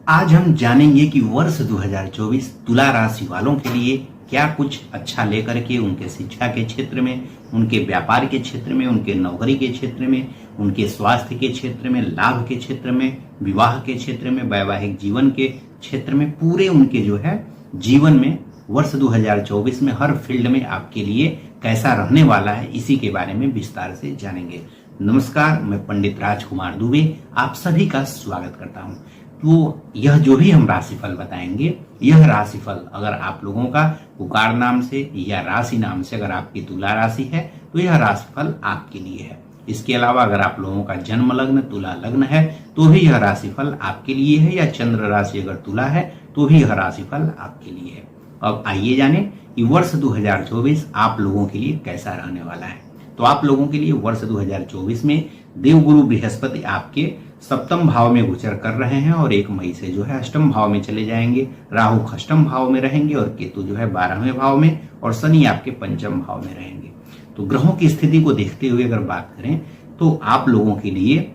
आज हम जानेंगे कि वर्ष 2024 तुला राशि वालों के लिए क्या कुछ अच्छा लेकर के उनके शिक्षा के क्षेत्र में, उनके व्यापार के क्षेत्र में, उनके नौकरी के क्षेत्र में, उनके स्वास्थ्य के क्षेत्र में, लाभ के क्षेत्र में, विवाह के क्षेत्र में, वैवाहिक जीवन के क्षेत्र में, पूरे उनके जो है जीवन में वर्ष 2024 में हर फील्ड में आपके लिए कैसा रहने वाला है, इसी के बारे में विस्तार से जानेंगे। नमस्कार, मैं पंडित राजकुमार दुबे आप सभी का स्वागत करता हूं। तो यह जो भी हम राशिफल बताएंगे, यह राशिफल अगर आप लोगों का पुकार नाम से या राशि नाम से अगर आपकी तुला राशि है तो यह राशिफल आपके लिए है। इसके अलावा अगर आप लोगों का जन्म लग्न तुला लग्न है तो भी यह राशिफल आपके लिए है, या चंद्र राशि अगर तुला है तो भी यह राशिफल आपके लिए है। अब आइए जाने कि वर्ष 2024 आप लोगों के लिए कैसा रहने वाला है। तो आप लोगों के लिए वर्ष 2024 में देवगुरु बृहस्पति आपके सप्तम भाव में गोचर कर रहे हैं और 1 मई से जो है अष्टम भाव में चले जाएंगे। राहु अष्टम भाव में रहेंगे और केतु जो है 12वें भाव में, और शनि आपके पंचम भाव में रहेंगे। तो ग्रहों की स्थिति को देखते हुए अगर बात करें तो आप लोगों के लिए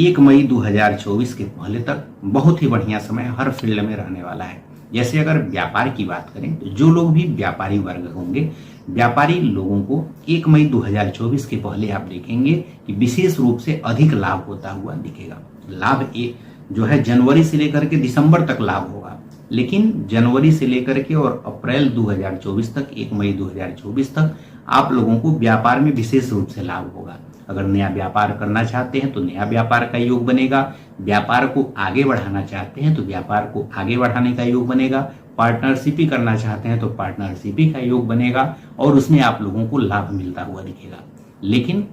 1 मई 2024 के पहले तक बहुत ही बढ़िया समय हर फील्ड में रहने वाला है। जैसे अगर व्यापार की बात करें तो जो लोग भी व्यापारी वर्ग होंगे, व्यापारी लोगों को 1 मई 2024 के पहले आप देखेंगे कि विशेष रूप से अधिक लाभ होता हुआ दिखेगा। लाभ जो है जनवरी से लेकर के दिसंबर तक लाभ होगा, लेकिन जनवरी से लेकर के और अप्रैल 2024 तक, 1 मई 2024 तक आप लोगों को व्यापार में विशेष रूप से लाभ होगा। अगर नया व्यापार करना चाहते हैं तो नया व्यापार का योग बनेगा, व्यापार को आगे बढ़ाना चाहते हैं तो व्यापार को आगे बढ़ाने का योग बनेगा, पार्टनरशिप ही करना चाहते हैं तो पार्टनरशिप ही का योग बनेगा और उसमें आप लोगों को लाभ मिलता हुआ दिखेगा। लेकिन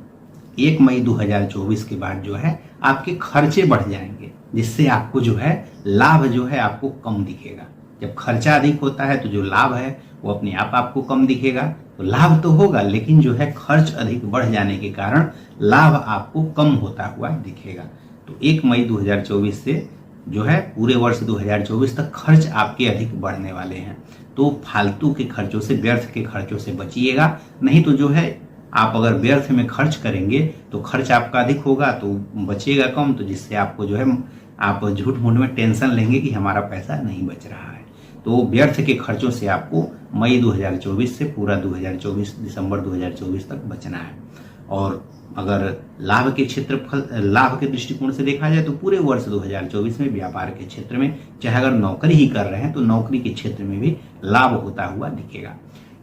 1 मई 2024 के बाद जो है आपके खर्चे बढ़ जाएंगे, जिससे आपको जो है लाभ जो है आपको कम दिखेगा। जब खर्चा अधिक होता है तो जो लाभ है वो अपने आप आपको कम दिखेगा। तो लाभ तो होगा, लेकिन जो है खर्च अधिक बढ़ जाने के कारण लाभ आपको कम होता हुआ दिखेगा। तो 1 मई 2024 से जो है पूरे वर्ष 2024 तक खर्च आपके अधिक बढ़ने वाले हैं। तो फालतू के खर्चों से, व्यर्थ के खर्चों से बचिएगा, नहीं तो जो है आप अगर व्यर्थ में खर्च करेंगे तो खर्च आपका अधिक होगा तो बचेगा कम, तो जिससे आपको जो है आप झूठ मूठ में टेंशन लेंगे कि हमारा पैसा नहीं बच रहा है। तो व्यर्थ के खर्चों से आपको मई 2024 से पूरा 2024 दिसंबर 2024 तक बचना है। और अगर लाभ के क्षेत्रफल, लाभ के दृष्टिकोण से देखा जाए तो पूरे वर्ष 2024 में व्यापार के क्षेत्र में, चाहे अगर नौकरी ही कर रहे हैं तो नौकरी के क्षेत्र में भी लाभ होता हुआ दिखेगा।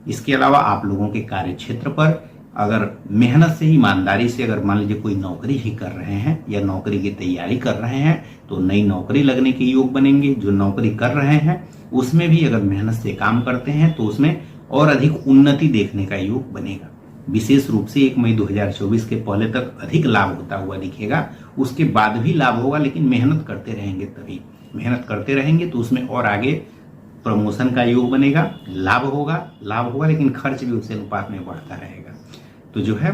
इसके अलावा आप लोगों के कार्य क्षेत्र पर अगर मेहनत से, ईमानदारी से अगर मान लीजिए कोई नौकरी ही कर रहे हैं या नौकरी की तैयारी कर रहे हैं तो नई नौकरी लगने के योग बनेंगे। जो नौकरी कर रहे हैं उसमें भी अगर मेहनत से काम करते हैं तो उसमें और अधिक उन्नति देखने का योग बनेगा। विशेष रूप से 1 मई 2024 के पहले तक अधिक लाभ होता हुआ दिखेगा, उसके बाद भी लाभ होगा, लेकिन मेहनत करते रहेंगे। तभी मेहनत करते रहेंगे तो उसमें और आगे प्रमोशन का योग बनेगा, लाभ होगा, लेकिन खर्च भी उसी अनुपात में बढ़ता रहेगा। तो जो है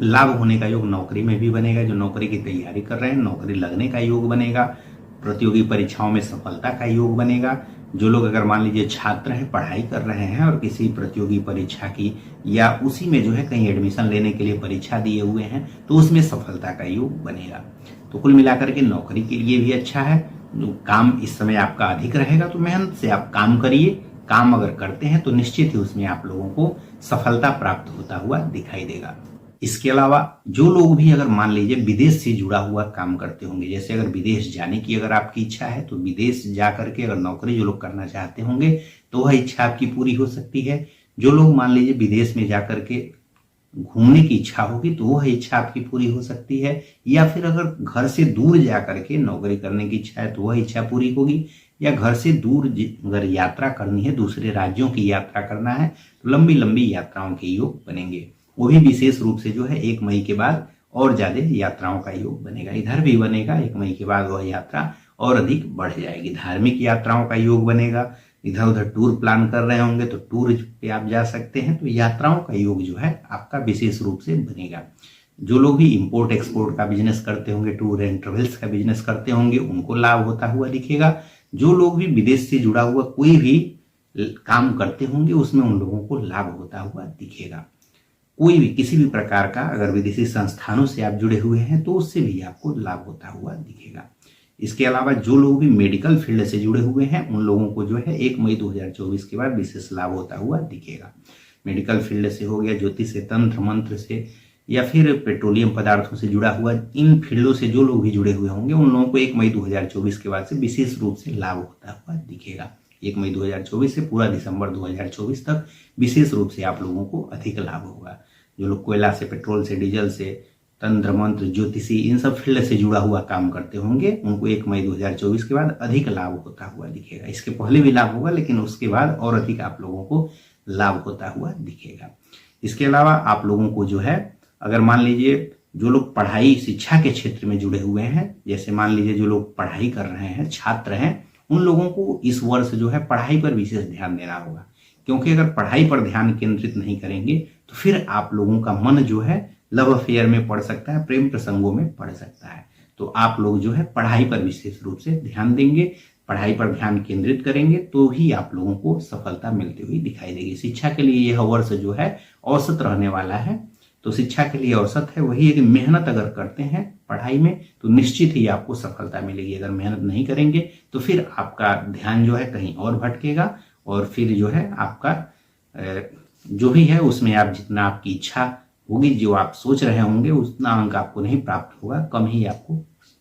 लाभ होने का योग नौकरी में भी बनेगा। जो नौकरी की तैयारी कर रहे हैं नौकरी लगने का योग बनेगा, प्रतियोगी परीक्षाओं में सफलता का योग बनेगा। जो लोग अगर मान लीजिए छात्र हैं, पढ़ाई कर रहे हैं और किसी प्रतियोगी परीक्षा की या उसी में जो है कहीं एडमिशन लेने के लिए परीक्षा दिए हुए हैं तो उसमें सफलता का योग बनेगा। तो कुल मिलाकर के नौकरी के लिए भी अच्छा है। काम इस समय आपका अधिक रहेगा तो मेहनत से आप काम करिए। काम अगर करते हैं तो निश्चित ही उसमें आप लोगों को सफलता प्राप्त होता हुआ दिखाई देगा। इसके अलावा जो लोग भी अगर मान लीजिए विदेश से जुड़ा हुआ काम करते होंगे, जैसे अगर विदेश जाने की अगर आपकी इच्छा है तो विदेश जा करके अगर नौकरी जो लोग करना चाहते होंगे तो वह इच्छा आपकी पूरी हो सकती है। जो लोग मान लीजिए विदेश में जा करके घूमने की इच्छा होगी तो वह इच्छा आपकी पूरी हो सकती है, या फिर अगर घर से दूर जा करके नौकरी करने की इच्छा है तो वह इच्छा पूरी होगी, या घर से दूर अगर यात्रा करनी है, दूसरे राज्यों की यात्रा करना है तो लंबी लंबी यात्राओं के योग बनेंगे। वो भी विशेष रूप से जो है 1 मई के बाद और ज्यादा यात्राओं का योग बनेगा। इधर भी बनेगा, 1 मई के बाद वह यात्रा और अधिक बढ़ जाएगी। धार्मिक यात्राओं का योग बनेगा, इधर उधर टूर प्लान कर रहे होंगे तो टूर पे आप जा सकते हैं। तो यात्राओं का योग जो है आपका विशेष रूप से बनेगा। जो लोग भी इंपोर्ट एक्सपोर्ट का बिजनेस करते होंगे, टूर एंड ट्रेवल्स का बिजनेस करते होंगे, उनको लाभ होता हुआ दिखेगा। जो लोग भी विदेश से जुड़ा हुआ कोई भी काम करते होंगे उसमें उन लोगों को लाभ होता हुआ दिखेगा। कोई भी किसी भी प्रकार का अगर विदेशी संस्थानों से आप जुड़े हुए हैं तो उससे भी आपको लाभ होता हुआ दिखेगा। इसके अलावा जो लोग भी मेडिकल फील्ड से जुड़े हुए हैं उन लोगों को जो है 1 मई 2024 के बाद विशेष लाभ होता हुआ दिखेगा। मेडिकल फील्ड से हो गया, ज्योतिष से, तंत्र मंत्र से, या फिर पेट्रोलियम पदार्थों से जुड़ा हुआ, इन फील्डों से जो लोग भी जुड़े हुए होंगे उन लोगों को 1 मई 2024 के बाद से विशेष रूप से लाभ होता हुआ दिखेगा। 1 मई 2024 से पूरा दिसंबर 2024 तक विशेष रूप से आप लोगों को अधिक लाभ होगा। जो लोग कोयला से, पेट्रोल से, डीजल से, तंत्र मंत्र, ज्योतिषी, इन सब फील्ड से जुड़ा हुआ काम करते होंगे उनको 1 मई 2024 के बाद अधिक लाभ होता हुआ दिखेगा। इसके पहले भी लाभ होगा लेकिन उसके बाद और अधिक आप लोगों को लाभ होता हुआ दिखेगा। इसके अलावा आप लोगों को जो है, अगर मान लीजिए जो लोग पढ़ाई शिक्षा के क्षेत्र में जुड़े हुए हैं, जैसे मान लीजिए जो लोग पढ़ाई कर रहे हैं, छात्र हैं, उन लोगों को इस वर्ष जो है पढ़ाई पर विशेष ध्यान देना होगा। क्योंकि अगर पढ़ाई पर ध्यान केंद्रित नहीं करेंगे तो फिर आप लोगों का मन जो है लव अफेयर में पड़ सकता है, प्रेम प्रसंगों में पड़ सकता है। तो आप लोग जो है पढ़ाई पर विशेष रूप से ध्यान देंगे, पढ़ाई पर ध्यान केंद्रित करेंगे तो ही आप लोगों को सफलता मिलती हुई दिखाई देगी। शिक्षा के लिए यह वर्ष जो है औसत रहने वाला है। तो शिक्षा के लिए औसत है वही है कि मेहनत अगर करते हैं पढ़ाई में तो निश्चित ही आपको सफलता मिलेगी। अगर मेहनत नहीं करेंगे तो फिर आपका ध्यान जो है कहीं और भटकेगा और फिर जो है आपका जो भी है उसमें आप जितना आपकी इच्छा होगी, जो आप सोच रहे होंगे उतना अंक आपको नहीं प्राप्त होगा, कम ही आपको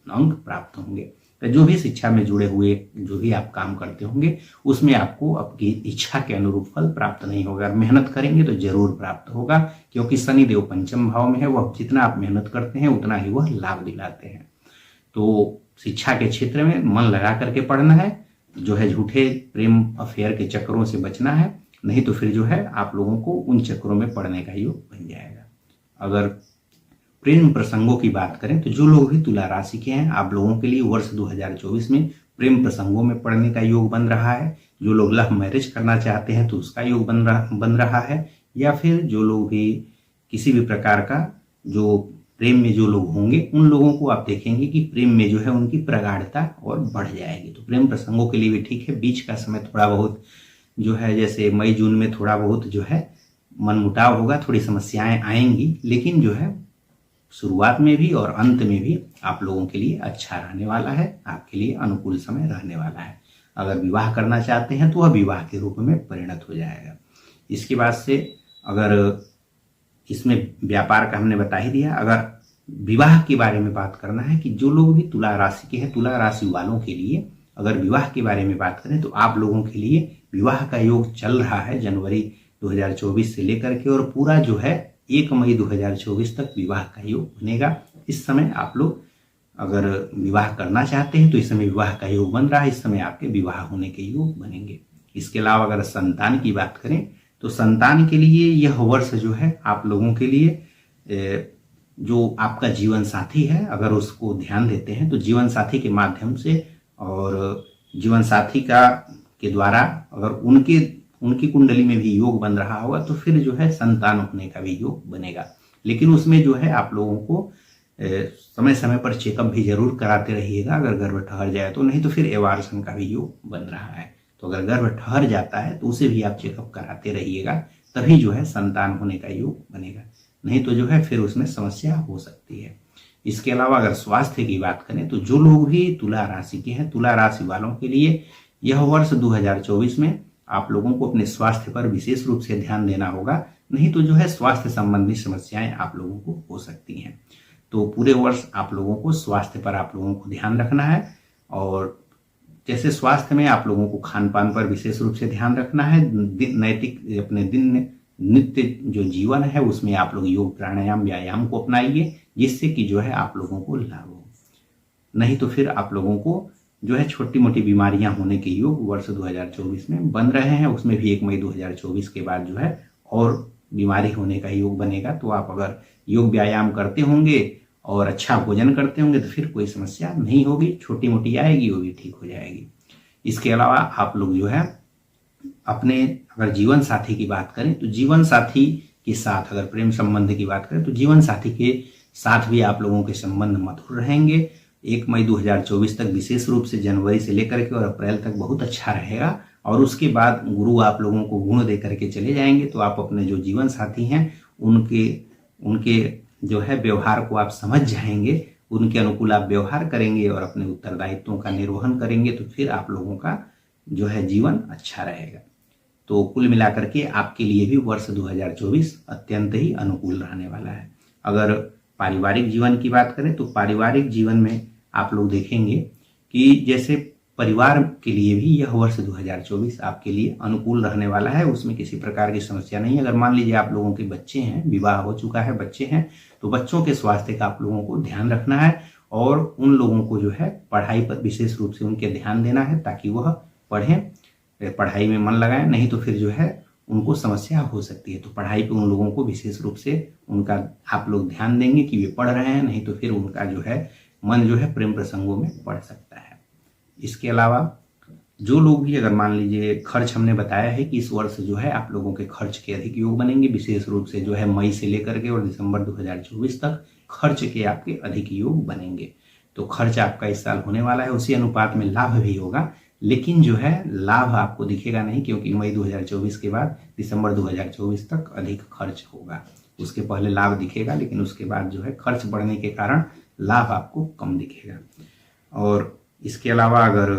अंक प्राप्त होंगे। तो जो भी शिक्षा में जुड़े हुए जो भी आप काम करते होंगे उसमें आपको आपकी इच्छा के अनुरूप फल प्राप्त नहीं होगा। अगर मेहनत करेंगे तो जरूर प्राप्त होगा, क्योंकि शनिदेव पंचम भाव में है, वह जितना आप मेहनत करते हैं उतना ही वह लाभ दिलाते हैं। तो शिक्षा के क्षेत्र में मन लगा करके पढ़ना है, जो है झूठे प्रेम अफेयर के चक्करों से बचना है, नहीं तो फिर जो है आप लोगों को उन चक्करों में पड़ने का योग बन जाएगा। अगर प्रेम प्रसंगों की बात करें तो जो लोग भी तुला राशि के हैं आप लोगों के लिए वर्ष 2024 में प्रेम प्रसंगों में पड़ने का योग बन रहा है। जो लोग लव मैरिज करना चाहते हैं तो उसका योग बन रहा है, या फिर जो लोग भी किसी भी प्रकार का जो प्रेम में जो लोग होंगे उन लोगों को आप देखेंगे कि प्रेम में जो है उनकी प्रगाढ़ता और बढ़ जाएगी। तो प्रेम प्रसंगों के लिए भी ठीक है। बीच का समय थोड़ा बहुत जो है, जैसे मई जून में थोड़ा बहुत जो है मनमुटाव होगा, थोड़ी समस्याएं आएंगी, लेकिन जो है शुरुआत में भी और अंत में भी आप लोगों के लिए अच्छा रहने वाला है, आपके लिए अनुकूल समय रहने वाला है। अगर विवाह करना चाहते हैं तो वह विवाह के रूप में परिणत हो जाएगा। इसके बाद से अगर इसमें व्यापार का हमने बता ही दिया। अगर विवाह के बारे में बात करना है कि जो लोग भी तुला राशि के हैं, तुला राशि वालों के लिए अगर विवाह के बारे में बात करें तो आप लोगों के लिए विवाह का योग चल रहा है जनवरी 2024 से लेकर के, और पूरा जो है 1 मई 2024 तक विवाह का योग बनेगा। इस समय आप लोग अगर विवाह करना चाहते हैं तो इस समय विवाह का योग बन रहा है, इस समय आपके विवाह होने के योग बनेंगे। इसके अलावा अगर संतान की बात करें तो संतान के लिए यह वर्ष जो है आप लोगों के लिए जो आपका जीवन साथी है अगर उसको ध्यान देते हैं तो जीवन साथी के माध्यम से और जीवन साथी के द्वारा अगर उनकी कुंडली में भी योग बन रहा होगा तो फिर जो है संतान होने का भी योग बनेगा। लेकिन उसमें जो है आप लोगों को समय समय पर चेकअप भी जरूर कराते रहिएगा। अगर गर्भ ठहर जाए तो, नहीं तो फिर एवार्सन का भी योग बन रहा है। तो अगर गर्भ ठहर जाता है तो उसे भी आप चेकअप कराते रहिएगा, तभी जो है संतान होने का योग बनेगा, नहीं तो जो है फिर उसमें समस्या हो सकती है। इसके अलावा अगर स्वास्थ्य की बात करें तो जो लोग भी तुला राशि के हैं, तुला राशि वालों के लिए यह वर्ष 2024 में आप लोगों को अपने स्वास्थ्य पर विशेष रूप से ध्यान देना होगा, नहीं तो जो है स्वास्थ्य संबंधी समस्याएं आप लोगों को हो सकती हैं। तो पूरे वर्ष आप लोगों को स्वास्थ्य पर आप लोगों को ध्यान रखना है, और जैसे स्वास्थ्य में आप लोगों को खान पान पर विशेष रूप से ध्यान रखना है। नैतिक अपने नित्य जो जीवन है उसमें आप लोग योग प्राणायाम व्यायाम को अपनाइए, जिससे कि जो है आप लोगों को लाभ हो, नहीं तो फिर आप लोगों को जो है छोटी मोटी बीमारियां होने के योग वर्ष 2024 में बन रहे हैं। उसमें भी 1 मई 2024 के बाद जो है और बीमारी होने का योग बनेगा। तो आप अगर योग व्यायाम करते होंगे और अच्छा भोजन करते होंगे तो फिर कोई समस्या नहीं होगी, छोटी मोटी आएगी वो भी ठीक हो जाएगी। इसके अलावा आप लोग जो है अपने अगर जीवन साथी की बात करें तो जीवन साथी के साथ, अगर प्रेम संबंध की बात करें तो जीवन साथी के साथ भी आप लोगों के संबंध मधुर रहेंगे। 1 मई 2024 तक विशेष रूप से, जनवरी से लेकर के और अप्रैल तक बहुत अच्छा रहेगा, और उसके बाद गुरु आप लोगों को गुण दे करके चले जाएंगे। तो आप अपने जो जीवन साथी हैं उनके जो है व्यवहार को आप समझ जाएंगे, उनके अनुकूल आप व्यवहार करेंगे और अपने उत्तरदायित्वों का निर्वहन करेंगे तो फिर आप लोगों का जो है जीवन अच्छा रहेगा। तो कुल मिलाकर के आपके लिए भी वर्ष 2024 अत्यंत ही अनुकूल रहने वाला है। अगर पारिवारिक जीवन की बात करें तो पारिवारिक जीवन में आप लोग देखेंगे कि जैसे परिवार के लिए भी यह वर्ष 2024 आपके लिए अनुकूल रहने वाला है, उसमें किसी प्रकार की समस्या नहीं है। अगर मान लीजिए आप लोगों के बच्चे हैं, विवाह हो चुका है, बच्चे हैं, तो बच्चों के स्वास्थ्य का आप लोगों को ध्यान रखना है और उन लोगों को जो है पढ़ाई पर विशेष रूप से उनके ध्यान देना है ताकि वह पढ़ें, पढ़ाई में मन लगाएं, नहीं तो फिर जो है उनको समस्या हो सकती है। तो पढ़ाई पे उन लोगों को विशेष रूप से उनका आप लोग ध्यान देंगे कि वे पढ़ रहे हैं, नहीं तो फिर उनका जो है मन जो है प्रेम प्रसंगों में पड़ सकता है। इसके अलावा जो लोग भी, अगर मान लीजिए खर्च, हमने बताया है कि इस वर्ष जो है आप लोगों के खर्च के अधिक योग बनेंगे, विशेष रूप से जो है मई से लेकर के और दिसंबर 2024 तक खर्च के आपके अधिक योग बनेंगे। तो खर्च आपका इस साल होने वाला है, उसी अनुपात में लाभ भी होगा, लेकिन जो है लाभ आपको दिखेगा नहीं, क्योंकि मई 2024 के बाद दिसंबर 2024 तक अधिक खर्च होगा। उसके पहले लाभ दिखेगा, लेकिन उसके बाद जो है खर्च बढ़ने के कारण लाभ आपको कम दिखेगा। और इसके अलावा अगर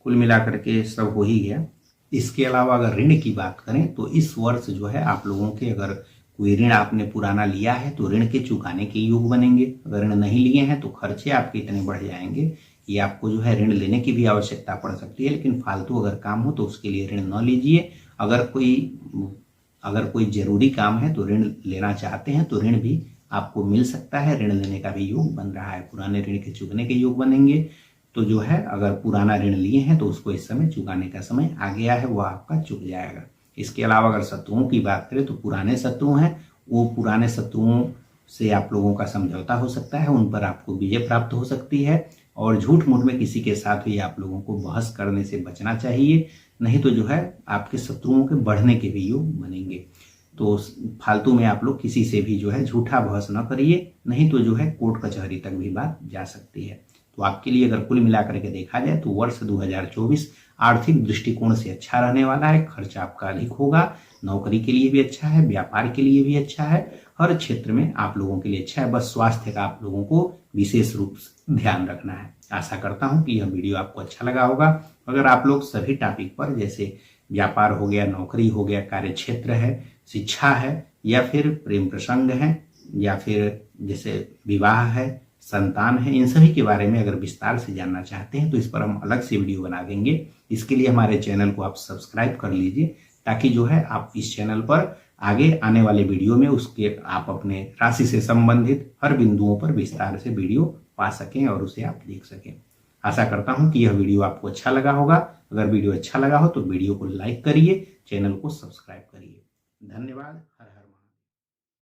कुल मिलाकर के सब हो ही गया, इसके अलावा अगर ऋण की बात करें तो इस वर्ष जो है आप लोगों के, अगर कोई ऋण आपने पुराना लिया है तो ऋण के चुकाने के योग बनेंगे। अगर ऋण नहीं लिए हैं तो खर्चे आपके इतने बढ़ जाएंगे कि आपको जो है ऋण लेने की भी आवश्यकता पड़ सकती है, लेकिन फालतू अगर काम हो तो उसके लिए ऋण न लीजिए। अगर कोई जरूरी काम है तो ऋण लेना चाहते हैं तो ऋण भी आपको मिल सकता है, ऋण लेने का भी योग बन रहा है, पुराने ऋण के चुकाने के योग बनेंगे। तो जो है अगर पुराना ऋण लिए हैं तो उसको इस समय चुकाने का समय आ गया है, वह आपका चुक जाएगा। इसके अलावा अगर शत्रुओं की बात करें तो पुराने शत्रु हैं, वो पुराने शत्रुओं से आप लोगों का समझौता हो सकता है, उन पर आपको विजय प्राप्त हो सकती है। और झूठ मूठ में किसी के साथ भी आप लोगों को बहस करने से बचना चाहिए, नहीं तो जो है आपके शत्रुओं के बढ़ने के भी योग बनेंगे। तो फालतू में आप लोग किसी से भी जो है झूठा बहस न करिए, नहीं तो जो है कोर्ट कचहरी तक भी बात जा सकती है। तो आपके लिए अगर कुल मिलाकर के देखा जाए तो वर्ष 2024 आर्थिक दृष्टिकोण से अच्छा रहने वाला है। खर्च आपका अधिक होगा, नौकरी के लिए भी अच्छा है, व्यापार के लिए भी अच्छा है, हर क्षेत्र में आप लोगों के लिए अच्छा है। बस स्वास्थ्य का आप लोगों को विशेष रूप से ध्यान रखना है। आशा करता हूं कि यह वीडियो आपको अच्छा लगा होगा। अगर आप लोग सभी टॉपिक पर, जैसे व्यापार हो गया, नौकरी हो गया, कार्य क्षेत्र है, शिक्षा है, या फिर प्रेम प्रसंग है, या फिर जैसे विवाह है, संतान है, इन सभी के बारे में अगर विस्तार से जानना चाहते हैं तो इस पर हम अलग से वीडियो बना देंगे। इसके लिए हमारे चैनल को आप सब्सक्राइब कर लीजिए, ताकि जो है आप इस चैनल पर आगे आने वाले वीडियो में उसके आप अपने राशि से संबंधित हर बिंदुओं पर विस्तार से वीडियो पा सकें और उसे आप देख सकें। आशा करता हूं कि यह वीडियो आपको अच्छा लगा होगा। अगर वीडियो अच्छा लगा हो तो वीडियो को लाइक करिए, चैनल को सब्सक्राइब करिए। धन्यवाद।